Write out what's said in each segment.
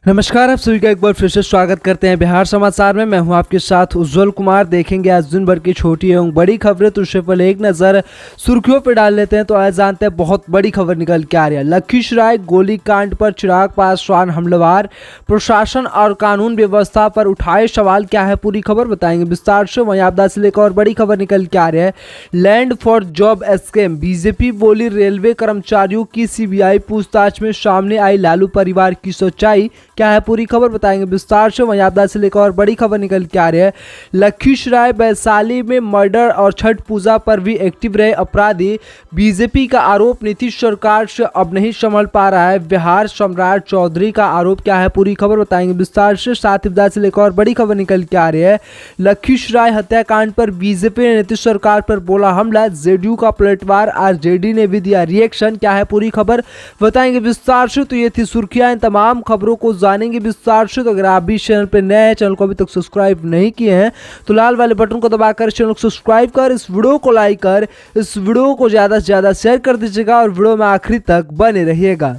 नमस्कार, आप सभी का एक बार फिर से स्वागत करते हैं बिहार समाचार में। मैं हूं आपके साथ उज्जवल कुमार। देखेंगे आज दिन भर की छोटी एवं बड़ी खबरें, तो उससे पहले एक नज़र सुर्खियों पर डाल लेते हैं। तो आज जानते हैं बहुत बड़ी खबर निकल के आ रही है। लखीसराय गोलीकांड पर चिराग पासवान हमलावर, प्रशासन और कानून व्यवस्था पर उठाए सवाल। क्या है पूरी खबर, बताएंगे विस्तार से। वहीं आपदा से लेकर और बड़ी खबर निकल के आ रही है। Land for job scam, BJP बोली रेलवे कर्मचारियों की सीबीआई पूछताछ में सामने आई लालू परिवार की सच्चाई। क्या है पूरी खबर, बताएंगे विस्तार से। वहीं आपदा से लेकर और बड़ी खबर निकल के आ रही है। लखीसराय वैशाली में मर्डर और छठ पूजा पर भी एक्टिव रहे अपराधी। बीजेपी का आरोप, नीतीश सरकार से अब नहीं संभल पा रहा है बिहार, सम्राट चौधरी का आरोप। क्या है पूरी खबर, बताएंगे विस्तार से। साथ ही आपदा से लेकर और बड़ी खबर निकल के आ रही है। लखीसराय हत्याकांड पर बीजेपी ने नीतीश सरकार पर बोला हमला, जेडीयू का पलटवार, आरजेडी ने भी दिया रिएक्शन। क्या है पूरी खबर, बताएंगे विस्तार से। तो ये थी सुर्खियां, इन तमाम खबरों को जानेंगे विस्तार से। तो अगर आप भी चैनल पर नए हैं, चैनल को अभी तक सब्सक्राइब नहीं किए हैं, तो लाल वाले बटन को दबाकर चैनल को सब्सक्राइब कर, इस वीडियो को लाइक कर, इस वीडियो को ज़्यादा से ज़्यादा शेयर कर दीजिएगा और वीडियो में आखिरी तक बने रहिएगा।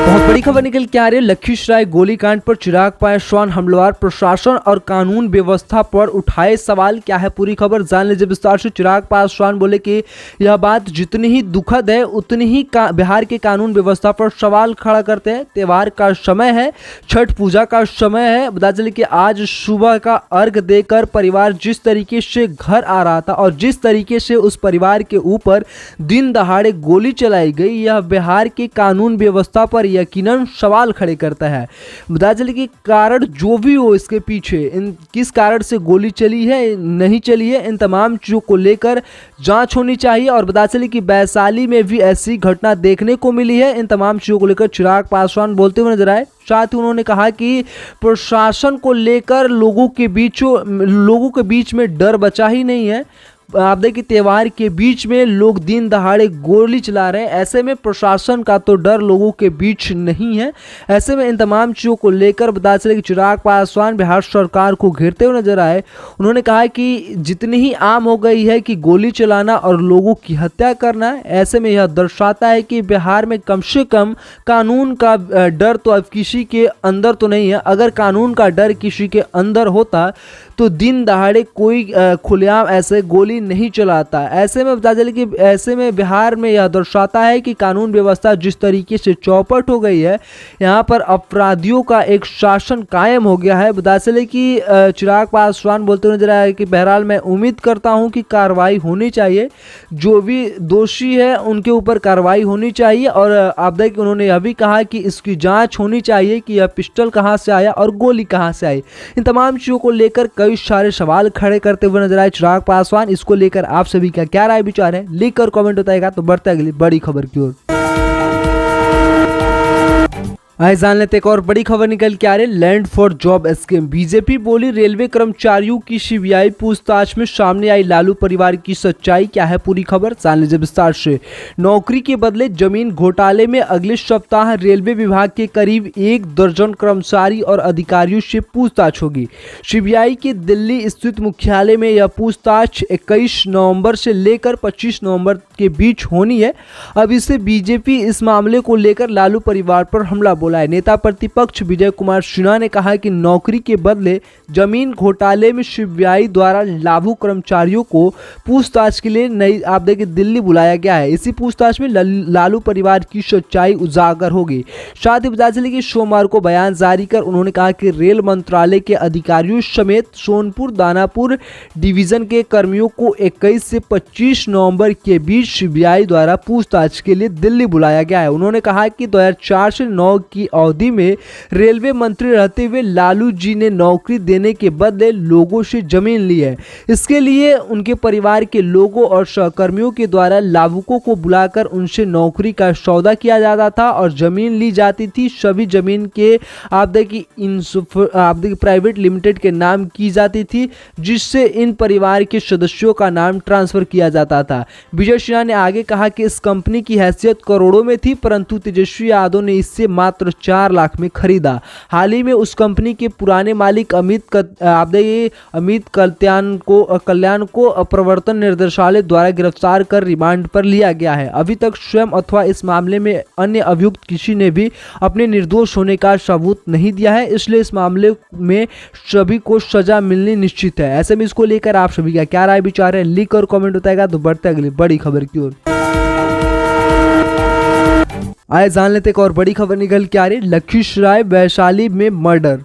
बहुत बड़ी खबर निकल के आ रही है। लखीसराय गोलीकांड पर चिराग पासवान हमलावर, प्रशासन और कानून व्यवस्था पर उठाए सवाल। क्या है पूरी खबर, जान लीजिए विस्तार से। चिराग पासवान बोले कि यह बात जितनी ही दुखद है उतनी ही बिहार के कानून व्यवस्था पर सवाल खड़ा करते हैं। त्यौहार का समय है, छठ पूजा का समय है। बता चले कि आज सुबह का अर्घ देकर परिवार जिस तरीके से घर आ रहा था और जिस तरीके से उस परिवार के ऊपर दिन दहाड़े गोली चलाई गई, यह बिहार के कानून व्यवस्था पर यकीनन सवाल खड़े करता है। बता चले कि कारण जो भी हो इसके पीछे, इन किस कारण से गोली चली है नहीं चली है, इन तमाम चीज़ों को लेकर जांच होनी चाहिए। और बता चले कि वैशाली में भी ऐसी घटना देखने को मिली है। इन तमाम चीज़ों को लेकर चिराग पासवान बोलते हुए नजर आए। साथ ही उन्होंने कहा कि प्रशासन को लेकर लोगों के बीच में डर बचा ही नहीं है। आप देखिए, त्यौहार के बीच में लोग दिन दहाड़े गोली चला रहे हैं। ऐसे में प्रशासन का तो डर लोगों के बीच नहीं है। ऐसे में इन तमाम चीज़ों को लेकर बता चले कि चिराग पासवान बिहार सरकार को घेरते हुए नजर आए। उन्होंने कहा कि जितनी ही आम हो गई है कि गोली चलाना और लोगों की हत्या करना, ऐसे में यह दर्शाता है कि बिहार में कम से कम कानून का डर तो अब किसी के अंदर तो नहीं है। अगर कानून का डर किसी के अंदर होता तो दिन दहाड़े कोई खुलेआम ऐसे गोली नहीं चलाता। ऐसे में बता चले कि ऐसे में बिहार में यह दर्शाता है कि कानून व्यवस्था जिस तरीके से चौपट हो गई है, यहाँ पर अपराधियों का एक शासन कायम हो गया है। बता चले कि चिराग पासवान बोलते हुए नजर आया कि बहरहाल मैं उम्मीद करता हूँ कि कार्रवाई होनी चाहिए, जो भी दोषी है उनके ऊपर कार्रवाई होनी चाहिए। और आप देखिए, उन्होंने यह भी कहा कि इसकी जाँच होनी चाहिए कि यह पिस्टल कहाँ से आया और गोली कहाँ से आई। इन तमाम चीज़ों को लेकर कई सारे सवाल खड़े करते हुए नजर आए चिराग पासवान। इसको लेकर आप सभी का क्या राय विचार है, लिख कर कमेंट बताएगा। तो बढ़ते अगली बड़ी खबर की ओर। आइए जान लेते एक और बड़ी खबर निकल के आ रही है। Land for job scheme, BJP बोली रेलवे कर्मचारियों की सीबीआई पूछताछ में सामने आई लालू परिवार की सच्चाई। क्या है पूरी खबर, जान लीजिए विस्तार से। नौकरी के बदले जमीन घोटाले में अगले सप्ताह रेलवे विभाग के करीब 1 दर्जन कर्मचारी और अधिकारियों से पूछताछ होगी। सीबीआई के दिल्ली स्थित मुख्यालय में यह पूछताछ 21 नवंबर से लेकर 25 नवंबर के बीच होनी है। अब इससे बीजेपी इस मामले को लेकर लालू परिवार पर हमला बोला है। नेता प्रतिपक्ष विजय कुमार सिन्हा ने कहा कि नौकरी के बदले जमीन घोटाले में सीबीआई द्वारा लाभुक कर्मचारियों को पूछताछ के लिए नई आप देखिए दिल्ली बुलाया गया है। इसी पूछताछ में लालू परिवार की सच्चाई उजागर होगी। साथ ही बता चले कि सोमवार को बयान जारी कर उन्होंने कहा कि रेल मंत्रालय के अधिकारियों समेत सोनपुर दानापुर डिवीजन के कर्मियों को 21 से 25 नवंबर के बीच सीबीआई द्वारा पूछताछ के लिए दिल्ली बुलाया गया है। उन्होंने कहा कि 2004 से 9 की अवधि में रेलवे मंत्री रहते हुए लालू जी ने नौकरी देने के बदले लोगों से जमीन ली है। इसके लिए उनके परिवार के लोगों और सहकर्मियों के द्वारा लाभुकों को बुलाकर उनसे नौकरी का सौदा किया जाता था और जमीन ली जाती थी। सभी जमीन के आप देखिए प्राइवेट लिमिटेड के नाम की जाती थी, जिससे इन परिवार के सदस्यों का नाम ट्रांसफर किया जाता था। विजय सिन्हा ने आगे कहा कि इस कंपनी की हैसियत करोड़ों में थी, परंतु तेजस्वी यादव ने इससे मात्र मात्र 4 लाख में खरीदा। हाल ही में उस कंपनी के पुराने मालिक अमित कल्याण को प्रवर्तन निदेशालय द्वारा गिरफ्तार कर रिमांड पर लिया गया है। अभी तक स्वयं अथवा इस मामले में अन्य अभियुक्त किसी ने भी अपने निर्दोष होने का सबूत नहीं दिया है, इसलिए इस मामले में सभी को सजा मिलनी निश्चित है। ऐसे में इसको लेकर आप सभी का क्या राय विचार है, लिख और कमेंट बताएगा। तो बढ़ते अगली बड़ी खबर की ओर। आइए जान लेते एक और बड़ी खबर निकल के आ रही है। लखीसराय वैशाली में मर्डर।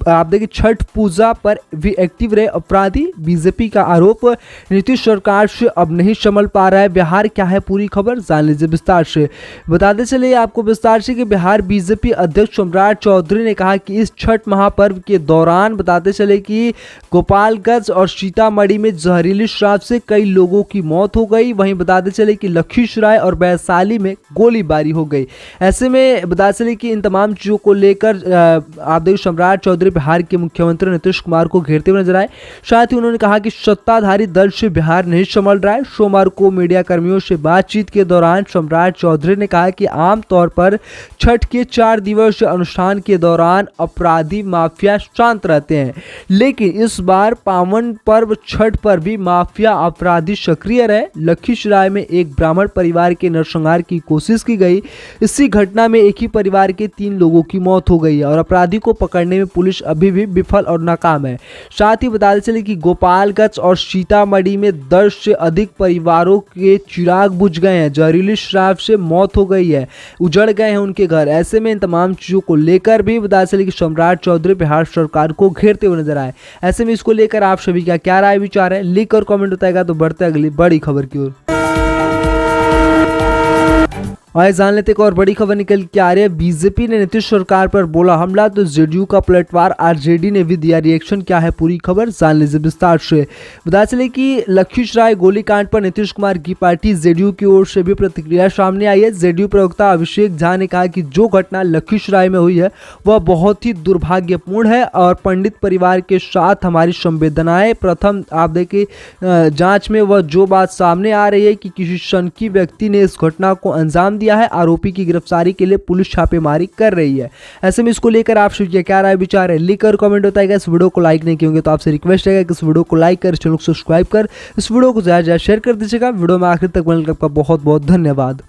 आप देखिए, छठ पूजा पर भी एक्टिव रहे अपराधी, बीजेपी का आरोप। नीतीश सरकार से अब नहीं संभल पा रहा है बिहार। क्या है पूरी खबर, जान लीजिए विस्तार से। बताते चलिए आपको विस्तार से कि बिहार बीजेपी अध्यक्ष सम्राट चौधरी ने कहा कि इस छठ महापर्व के दौरान बताते चले कि गोपालगंज और सीतामढ़ी में जहरीली शराब से कई लोगों की मौत हो गई। वहीं बताते चले कि लखीसराय और वैशाली में गोलीबारी हो गई। ऐसे में बताते चले कि इन तमाम चीजों को लेकर आप देखिए सम्राट चौधरी बिहार के मुख्यमंत्री नीतीश कुमार को घेरते हुए नजर आए। साथ ही उन्होंने कहा कि सत्ताधारी दल से बिहार नहीं संभल रहा है। सोमवार को मीडिया कर्मियों से बातचीत के दौरान सम्राट चौधरी ने कहा कि आमतौर पर छठ के 4 दिवसीय अनुष्ठान के दौरान अपराधी माफिया शांत रहते हैं, लेकिन इस बार पावन पर्व छठ पर भी माफिया अपराधी सक्रिय रहे। लखीसराय में एक ब्राह्मण परिवार के नरसंहार की कोशिश की गई। इसी घटना में एक ही परिवार के 3 लोगों की मौत हो गई है और अपराधी को पकड़ने में पुलिस अभी भी विफल और नाकाम है। साथ ही बताते चले कि गोपालगंज और सीतामढ़ी में 10 से अधिक परिवारों के चिराग बुझ गए हैं। जहरीली शराब से मौत हो गई है, उजड़ गए हैं उनके घर। ऐसे में इन तमाम चीजों को लेकर भी बताते चले कि सम्राट चौधरी बिहार सरकार को घेरते हुए नजर आए। ऐसे में इसको लेकर आप सभी का क्या राय विचार है, लिख और कमेंट बताएगा। तो बढ़ते अगली बड़ी खबर की ओर। आइए जान लेते एक और बड़ी खबर निकल के आ रही है। बीजेपी ने नीतीश सरकार पर बोला हमला तो जेडीयू का पलटवार, आरजेडी ने भी दिया रिएक्शन। क्या है पूरी खबर, जान लीजिए विस्तार से। बता चले कि लखीसराय गोलीकांड पर नीतीश कुमार की पार्टी जेडीयू की ओर से भी प्रतिक्रिया सामने आई है। जेडीयू प्रवक्ता अभिषेक झा ने कहा कि जो घटना लखीसराय में हुई है वह बहुत ही दुर्भाग्यपूर्ण है और पंडित परिवार के साथ हमारी संवेदनाएं। प्रथम आप देखिए जांच में वह जो बात सामने आ रही है कि किसी शंकी व्यक्ति ने इस घटना को अंजाम दिया है। आरोपी की गिरफ्तारी के लिए पुलिस छापेमारी कर रही है। ऐसे में इसको लेकर आप सभी क्या राय विचार है, लिख कर कमेंट बताइएगा। इस वीडियो को लाइक नहीं किए होंगे तो आपसे रिक्वेस्ट है कि इस वीडियो को लाइक कर, चैनल को सब्सक्राइब कर, इस वीडियो को ज्यादा शेयर कर दीजिएगा। वीडियो में आखिर तक बनने का बहुत बहुत धन्यवाद।